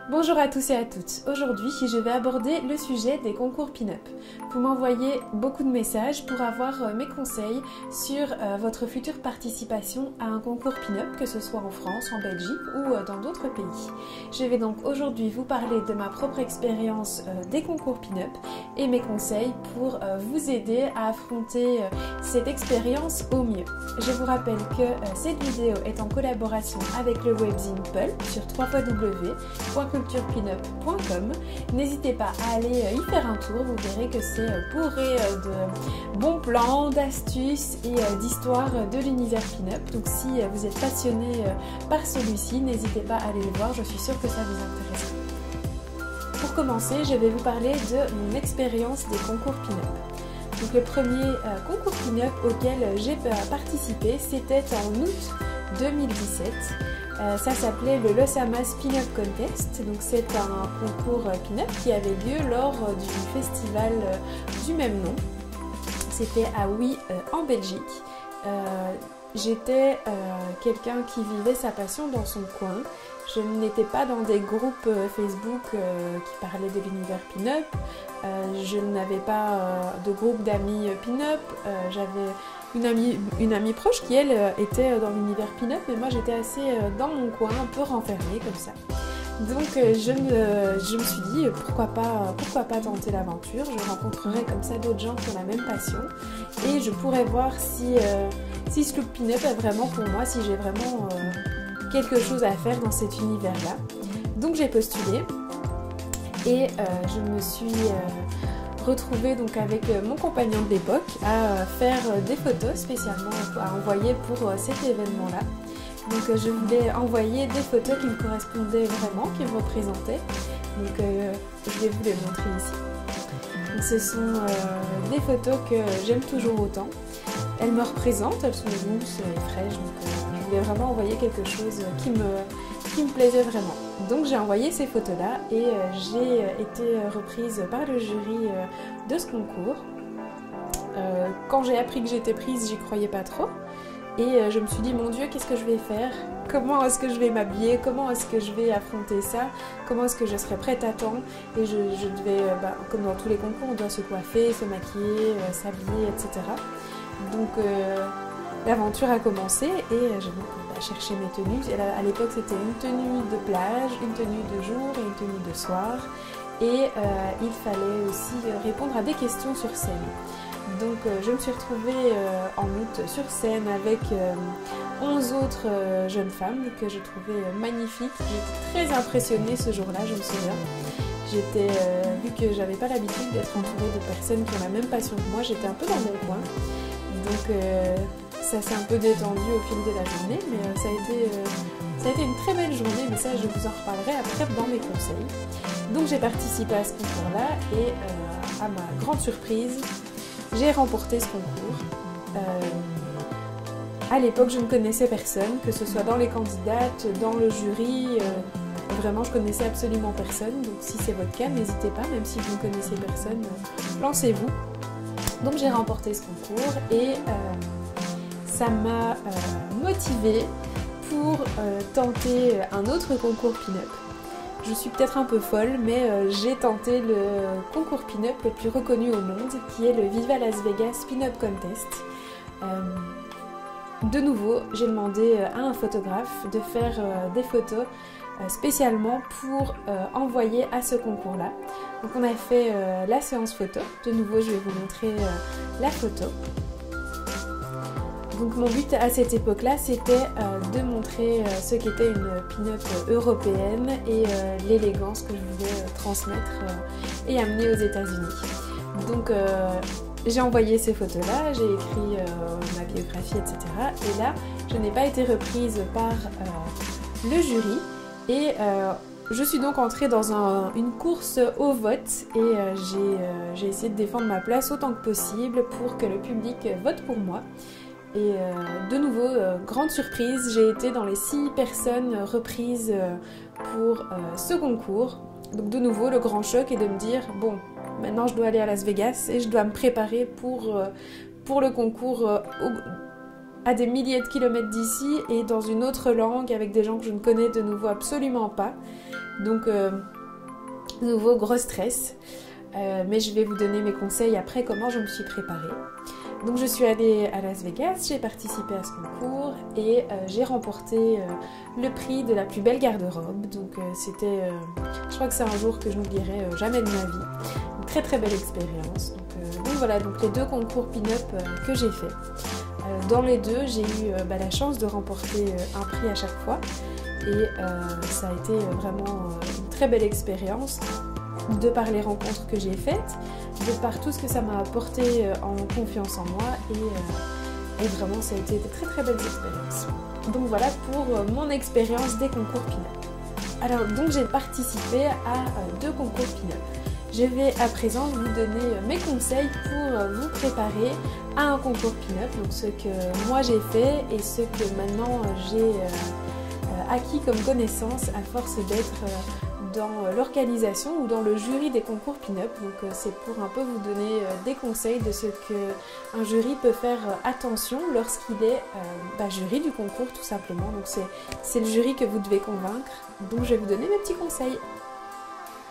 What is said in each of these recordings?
Bonjour à tous et à toutes. Aujourd'hui, je vais aborder le sujet des concours pin-up. Vous m'envoyez beaucoup de messages pour avoir mes conseils sur votre future participation à un concours pin-up, que ce soit en France, en Belgique ou dans d'autres pays. Je vais donc aujourd'hui vous parler de ma propre expérience des concours pin-up et mes conseils pour vous aider à affronter cette expérience au mieux. Je vous rappelle que cette vidéo est en collaboration avec le webzine Pulp sur www.culturepinup.com. N'hésitez pas à aller y faire un tour, vous verrez que c'est bourré de bons plans, d'astuces et d'histoires de l'univers pin-up. Donc si vous êtes passionné par celui-ci, n'hésitez pas à aller le voir, je suis sûre que ça vous intéressera. Pour commencer, je vais vous parler de mon expérience des concours pin-up. Donc le premier concours pin-up auquel j'ai participé, c'était en août 2017. Ça s'appelait le Los Amas Pin-Up Contest. Donc c'est un concours pin-up qui avait lieu lors du festival du même nom. C'était à Oui en Belgique. J'étais quelqu'un qui vivait sa passion dans son coin. Je n'étais pas dans des groupes Facebook qui parlaient de l'univers pin-up. Je n'avais pas de groupe d'amis pin-up. J'avais une amie proche qui, elle, était dans l'univers pin-up, mais moi j'étais assez dans mon coin, un peu renfermée comme ça. Donc je me suis dit pourquoi pas tenter l'aventure. Je rencontrerais comme ça d'autres gens qui ont la même passion et je pourrais voir si ce club pin-up est vraiment pour moi, si j'ai vraiment quelque chose à faire dans cet univers-là. Donc j'ai postulé et je me suis retrouvée donc avec mon compagnon de l'époque à faire des photos spécialement à envoyer pour cet événement-là. Donc je voulais envoyer des photos qui me correspondaient vraiment, qui me représentaient. Donc je vais vous les montrer ici. Donc, ce sont des photos que j'aime toujours autant. Elles me représentent, elles sont douces et fraîches. Donc je voulais vraiment envoyer quelque chose qui me plaisait vraiment. Donc j'ai envoyé ces photos-là et j'ai été reprise par le jury de ce concours. Quand j'ai appris que j'étais prise, j'y croyais pas trop. Et je me suis dit, mon Dieu, qu'est-ce que je vais faire? Comment est-ce que je vais m'habiller? Comment est-ce que je vais affronter ça? Comment est-ce que je serai prête à temps? Et je devais, comme dans tous les concours, on doit se coiffer, se maquiller, s'habiller, etc. Donc l'aventure a commencé et j'ai cherché mes tenues. À l'époque, c'était une tenue de plage, une tenue de jour et une tenue de soir. Et il fallait aussi répondre à des questions sur scène. Donc je me suis retrouvée en août sur scène avec 11 autres jeunes femmes que je trouvais magnifiques. J'étais très impressionnée ce jour-là, je me souviens. Vu que j'avais pas l'habitude d'être entourée de personnes qui ont la même passion que moi, j'étais un peu dans mon coin. Donc ça s'est un peu détendu au fil de la journée, mais ça a été une très belle journée, mais ça je vous en reparlerai après dans mes conseils. Donc j'ai participé à ce concours-là et à ma grande surprise, j'ai remporté ce concours. À l'époque, je ne connaissais personne, que ce soit dans les candidates, dans le jury. Vraiment, je connaissais absolument personne. Donc, si c'est votre cas, n'hésitez pas, même si vous ne connaissez personne, lancez-vous. Donc, j'ai remporté ce concours et ça m'a motivée pour tenter un autre concours pin-up. Je suis peut-être un peu folle, mais j'ai tenté le concours pin-up le plus reconnu au monde, qui est le Viva Las Vegas Pin-Up Contest. De nouveau, j'ai demandé à un photographe de faire des photos spécialement pour envoyer à ce concours-là. Donc on a fait la séance photo. De nouveau, je vais vous montrer la photo. Donc mon but à cette époque-là, c'était de montrer ce qu'était une pin-up européenne et l'élégance que je voulais transmettre et amener aux États-Unis. Donc j'ai envoyé ces photos-là, j'ai écrit ma biographie, etc. Et là, je n'ai pas été reprise par le jury et je suis donc entrée dans une course au vote et j'ai essayé de défendre ma place autant que possible pour que le public vote pour moi. Et de nouveau, grande surprise, j'ai été dans les 6 personnes reprises pour ce concours. Donc de nouveau, le grand choc est de me dire, bon, maintenant je dois aller à Las Vegas et je dois me préparer pour le concours à des milliers de kilomètres d'ici et dans une autre langue avec des gens que je ne connais de nouveau absolument pas. Donc, de nouveau, gros stress. Mais je vais vous donner mes conseils après comment je me suis préparée. Donc je suis allée à Las Vegas, j'ai participé à ce concours et j'ai remporté le prix de la plus belle garde-robe. Donc c'était, je crois que c'est un jour que je n'oublierai jamais de ma vie. Une très très belle expérience. Donc voilà, donc les 2 concours pin-up que j'ai fait. Dans les 2, j'ai eu la chance de remporter un prix à chaque fois. Et ça a été vraiment une très belle expérience de par les rencontres que j'ai faites, de par tout ce que ça m'a apporté en confiance en moi et vraiment ça a été de très très belles expériences. Donc voilà pour mon expérience des concours pin-up. Alors donc j'ai participé à 2 concours pin-up. Je vais à présent vous donner mes conseils pour vous préparer à un concours pin-up, donc ce que moi j'ai fait et ce que maintenant j'ai acquis comme connaissance à force d'être dans l'organisation ou dans le jury des concours pin-up. Donc c'est pour un peu vous donner des conseils de ce qu'un jury peut faire attention lorsqu'il est jury du concours tout simplement. Donc c'est le jury que vous devez convaincre. Donc je vais vous donner mes petits conseils.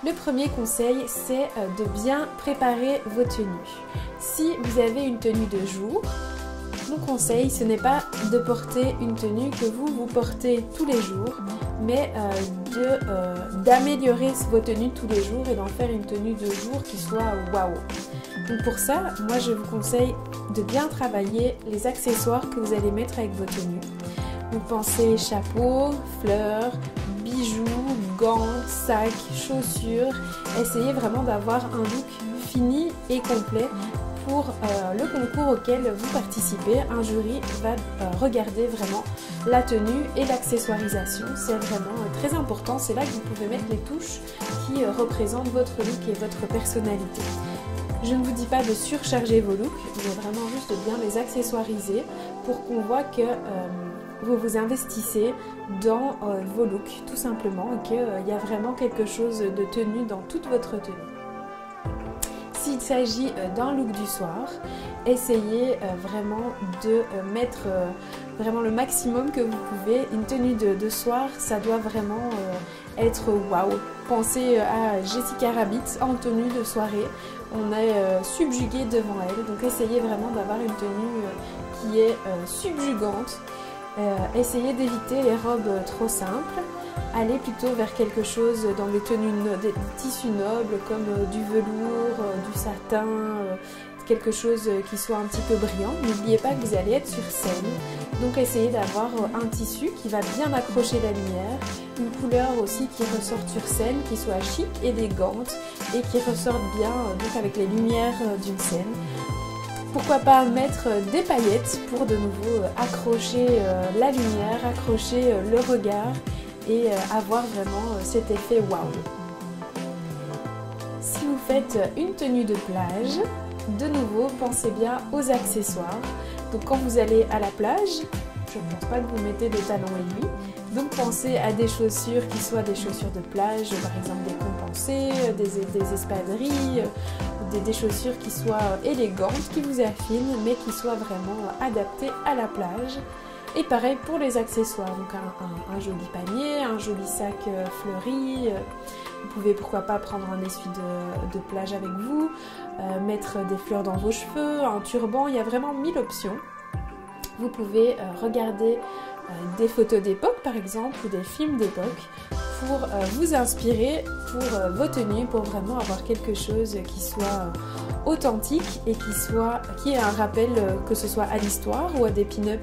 Le premier conseil, c'est de bien préparer vos tenues. Si vous avez une tenue de jour, mon conseil, ce n'est pas de porter une tenue que vous portez tous les jours, mais d'améliorer vos tenues tous les jours et d'en faire une tenue de jour qui soit waouh. Donc pour ça, moi je vous conseille de bien travailler les accessoires que vous allez mettre avec vos tenues. Donc pensez chapeau, fleurs, bijoux, gants, sacs, chaussures. Essayez vraiment d'avoir un look fini et complet pour le concours auquel vous participez. Un jury va regarder vraiment la tenue et l'accessoirisation. C'est vraiment très important. C'est là que vous pouvez mettre les touches qui représentent votre look et votre personnalité. Je ne vous dis pas de surcharger vos looks, mais vraiment juste de bien les accessoiriser pour qu'on voit que vous vous investissez dans vos looks tout simplement et qu'il y a vraiment quelque chose de tenue dans toute votre tenue. S'il s'agit d'un look du soir, essayez vraiment de mettre vraiment le maximum que vous pouvez. Une tenue de soir, ça doit vraiment être waouh. Pensez à Jessica Rabbit en tenue de soirée. On est subjugué devant elle, donc essayez vraiment d'avoir une tenue qui est subjugante. Essayez d'éviter les robes trop simples. Allez plutôt vers quelque chose dans des tenues, des tissus nobles comme du velours, du satin, quelque chose qui soit un petit peu brillant. N'oubliez pas que vous allez être sur scène, donc essayez d'avoir un tissu qui va bien accrocher la lumière, une couleur aussi qui ressorte sur scène, qui soit chic, élégante et qui ressorte bien donc avec les lumières d'une scène. Pourquoi pas mettre des paillettes pour de nouveau accrocher la lumière, accrocher le regard et avoir vraiment cet effet waouh. Si vous faites une tenue de plage, de nouveau pensez bien aux accessoires. Donc quand vous allez à la plage, je ne pense pas que vous mettez des talons aiguilles, donc pensez à des chaussures qui soient des chaussures de plage, par exemple des compensées, des espadrilles, des chaussures qui soient élégantes, qui vous affinent, mais qui soient vraiment adaptées à la plage. Et pareil pour les accessoires, donc un joli panier, un joli sac fleuri. Vous pouvez pourquoi pas prendre un essuie de plage avec vous, mettre des fleurs dans vos cheveux, un turban, il y a vraiment 1000 options. Vous pouvez regarder des photos d'époque par exemple ou des films d'époque pour vous inspirer pour vos tenues, pour vraiment avoir quelque chose qui soit authentique et qui ait un rappel, que ce soit à l'histoire ou à des pin-up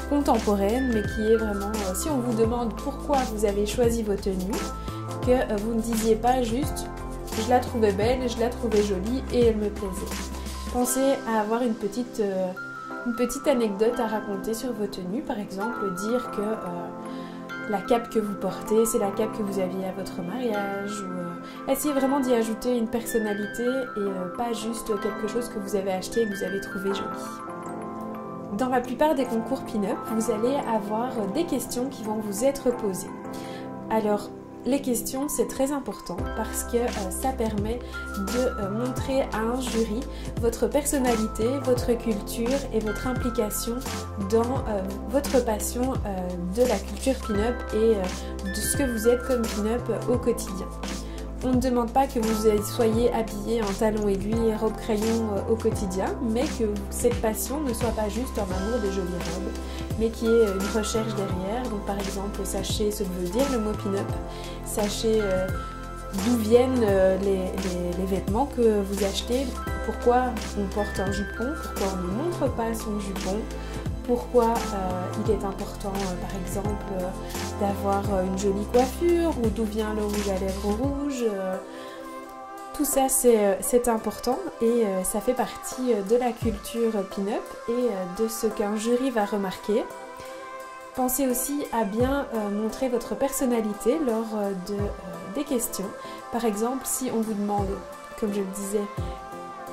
contemporaines, mais qui est vraiment, si on vous demande pourquoi vous avez choisi vos tenues, que vous ne disiez pas juste je la trouvais belle, je la trouvais jolie et elle me plaisait. Pensez à avoir une petite anecdote à raconter sur vos tenues, par exemple dire que la cape que vous portez, c'est la cape que vous aviez à votre mariage, ou essayez vraiment d'y ajouter une personnalité et pas juste quelque chose que vous avez acheté et que vous avez trouvé joli. Dans la plupart des concours pin-up, vous allez avoir des questions qui vont vous être posées. Alors, les questions, c'est très important parce que ça permet de montrer à un jury votre personnalité, votre culture et votre implication dans votre passion de la culture pin-up et de ce que vous êtes comme pin-up au quotidien. On ne demande pas que vous soyez habillé en talons aiguilles et robe crayon au quotidien, mais que cette passion ne soit pas juste un amour des jolies robes, mais qu'il y ait une recherche derrière. Donc par exemple, sachez ce que veut dire le mot pin-up, sachez d'où viennent les vêtements que vous achetez, pourquoi on porte un jupon, pourquoi on ne montre pas son jupon, pourquoi il est important par exemple d'avoir une jolie coiffure ou d'où vient le rouge à lèvres rouge. Tout ça c'est important et ça fait partie de la culture pin-up et de ce qu'un jury va remarquer. Pensez aussi à bien montrer votre personnalité lors des questions. Par exemple, si on vous demande, comme je le disais,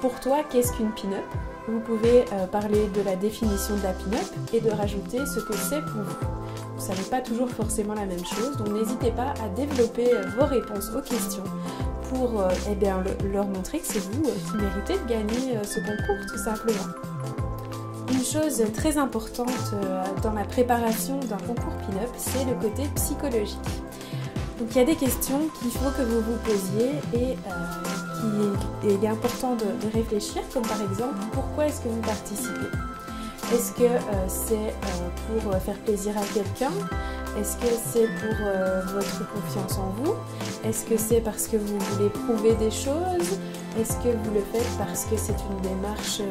pour toi, qu'est-ce qu'une pin-up ? Vous pouvez parler de la définition de la pin-up et de rajouter ce que c'est pour vous. Vous ne savez pas toujours forcément la même chose, donc n'hésitez pas à développer vos réponses aux questions pour leur montrer que c'est vous qui méritez de gagner ce concours, tout simplement. Une chose très importante dans la préparation d'un concours pin-up, c'est le côté psychologique. Donc il y a des questions qu'il faut que vous vous posiez et il est important de réfléchir, comme par exemple, pourquoi est-ce que vous participez? Est-ce que c'est pour faire plaisir à quelqu'un? Est-ce que c'est pour votre confiance en vous? Est-ce que c'est parce que vous voulez prouver des choses? Est-ce que vous le faites parce que c'est une démarche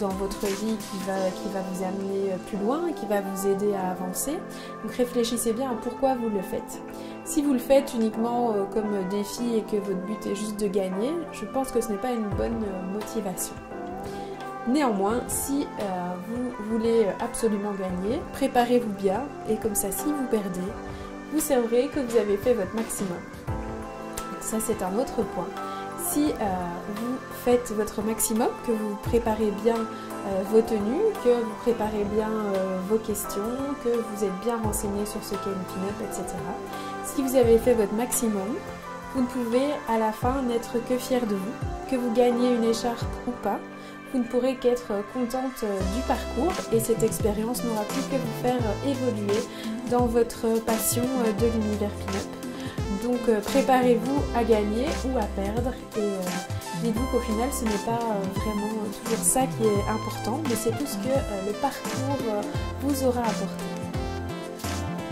dans votre vie qui va vous amener plus loin et qui va vous aider à avancer? Donc réfléchissez bien à pourquoi vous le faites. Si vous le faites uniquement comme défi et que votre but est juste de gagner, je pense que ce n'est pas une bonne motivation. Néanmoins, si vous voulez absolument gagner, préparez-vous bien et comme ça, si vous perdez, vous saurez que vous avez fait votre maximum. Ça, c'est un autre point. Si vous faites votre maximum, que vous préparez bien vos tenues, que vous préparez bien vos questions, que vous êtes bien renseigné sur ce qu'est une pin-up, etc. Si vous avez fait votre maximum, vous ne pouvez à la fin n'être que fier de vous, que vous gagnez une écharpe ou pas. Vous ne pourrez qu'être contente du parcours et cette expérience n'aura plus que vous faire évoluer dans votre passion de l'univers pin-up. Donc préparez-vous à gagner ou à perdre et dites-vous qu'au final ce n'est pas vraiment toujours ça qui est important, mais c'est tout ce que le parcours vous aura apporté.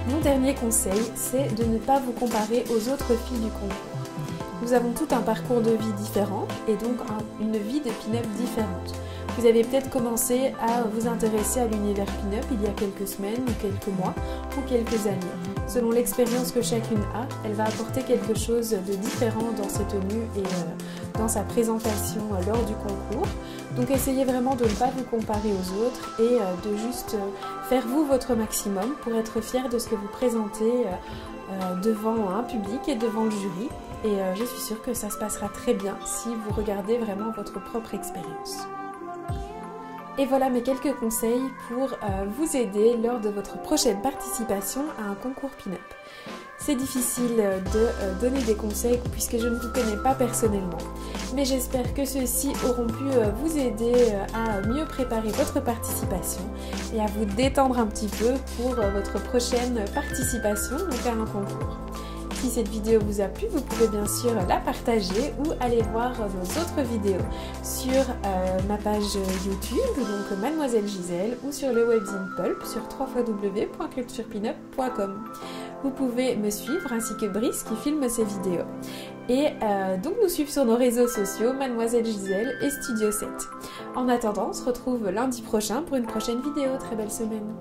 Mon dernier conseil, c'est de ne pas vous comparer aux autres filles du concours. Nous avons tout un parcours de vie différent et donc une vie de pin-up différente. Vous avez peut-être commencé à vous intéresser à l'univers pin-up il y a quelques semaines ou quelques mois ou quelques années. Selon l'expérience que chacune a, elle va apporter quelque chose de différent dans ses tenues et dans sa présentation lors du concours. Donc essayez vraiment de ne pas vous comparer aux autres et de juste faire vous votre maximum pour être fier de ce que vous présentez devant un public et devant le jury. Et je suis sûre que ça se passera très bien si vous regardez vraiment votre propre expérience. Et voilà mes quelques conseils pour vous aider lors de votre prochaine participation à un concours pin-up. C'est difficile de donner des conseils puisque je ne vous connais pas personnellement, mais j'espère que ceux-ci auront pu vous aider à mieux préparer votre participation et à vous détendre un petit peu pour votre prochaine participation donc à un concours. Si cette vidéo vous a plu, vous pouvez bien sûr la partager ou aller voir nos autres vidéos sur ma page YouTube, donc Mademoiselle Gisèle, ou sur le webzine Pulp sur www.culturepinup.com. Vous pouvez me suivre ainsi que Brice qui filme ces vidéos. Et donc nous suivre sur nos réseaux sociaux Mademoiselle Gisèle et Studio 7. En attendant, on se retrouve lundi prochain pour une prochaine vidéo. Très belle semaine.